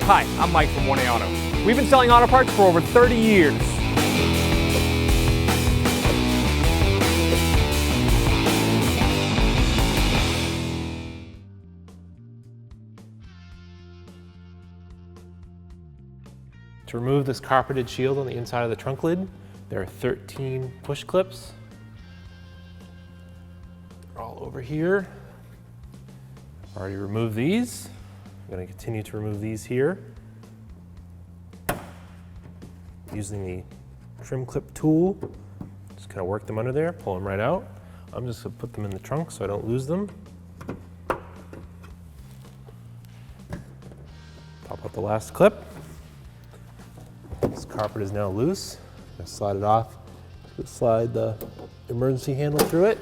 Hi, I'm Mike from 1A Auto. We've been selling auto parts for over 30 years. To remove this carpeted shield on the inside of the trunk lid, there are 13 push clips. They're all over here. I've already removed these. I'm going to continue to remove these here. Using the trim clip tool, just kind of work them under there, pull them right out. I'm just going to put them in the trunk so I don't lose them. Pop out the last clip. This carpet is now loose. I'm going to slide it off. Slide the emergency handle through it.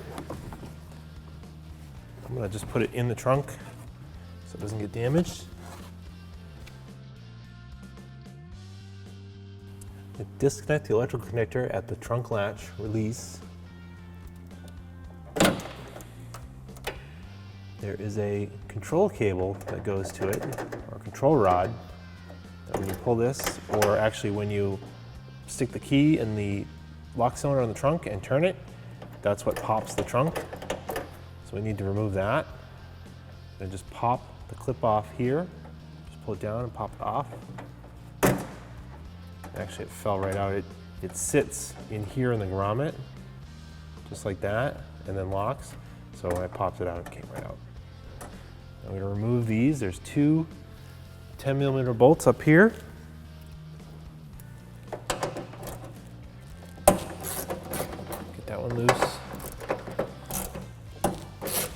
I'm going to just put it in the trunk so it doesn't get damaged. Disconnect the electrical connector at the trunk latch release. There is a control cable that goes to it, or control rod. When you pull this, or actually when you stick the key in the lock cylinder on the trunk and turn it, that's what pops the trunk. So we need to remove that. And just pop the clip off here. Just pull it down and pop it off. Actually, it fell right out. It sits in here in the grommet, just like that, and then locks. So when I popped it out, it came right out. I'm going to remove these. There's two 10mm bolts up here. Get that one loose.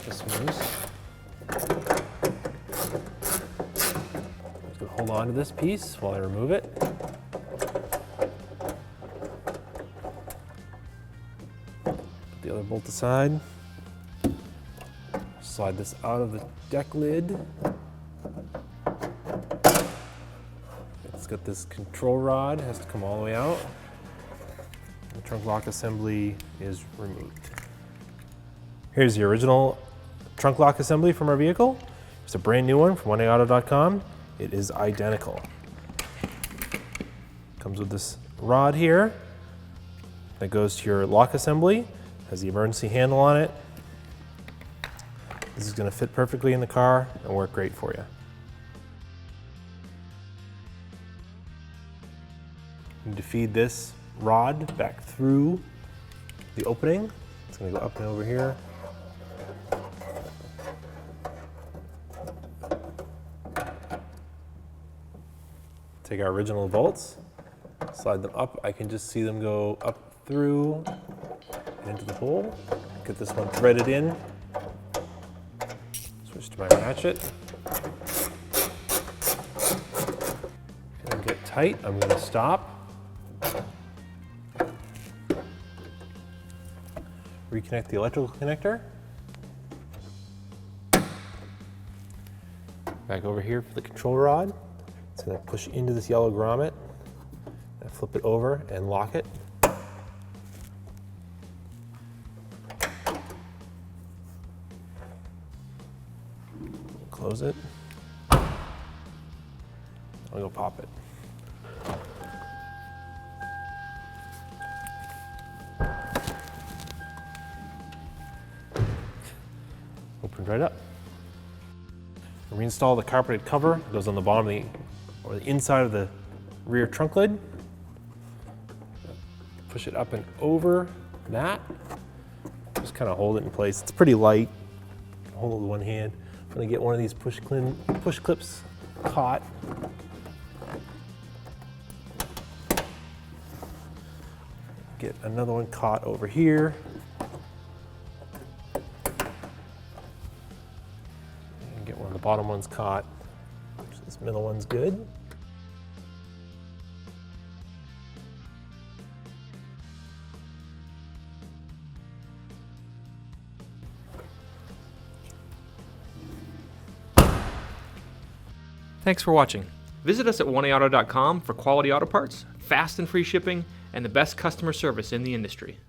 This one loose. I'm just going to hold on to this piece while I remove it. Put the other bolt aside. Slide this out of the deck lid. It's got this control rod, has to come all the way out. The trunk lock assembly is removed. Here's the original trunk lock assembly from our vehicle. It's a brand new one from 1aauto.com. It is identical. Comes with this rod here that goes to your lock assembly. Has the emergency handle on it. This is going to fit perfectly in the car and work great for you. You need to feed this rod back through the opening. It's going to go up and over here. Take our original bolts, slide them up. I can just see them go up through into the hole. Get this one threaded in. Switch to my ratchet. And get tight. I'm going to stop. Reconnect the electrical connector. Back over here for the control rod. It's going to push into this yellow grommet. And flip it over and lock it. Close it. I'll go pop it. Opens right up. Reinstall the carpeted cover. It goes on the bottom of or the inside of the rear trunk lid. Push it up and over that. Just kind of hold it in place. It's pretty light. Hold it with one hand. I'm going to get one of these push clips caught. Get another one caught over here. And get one of the bottom ones caught. This middle one's good. Thanks for watching. Visit us at 1aauto.com for quality auto parts, fast and free shipping, and the best customer service in the industry.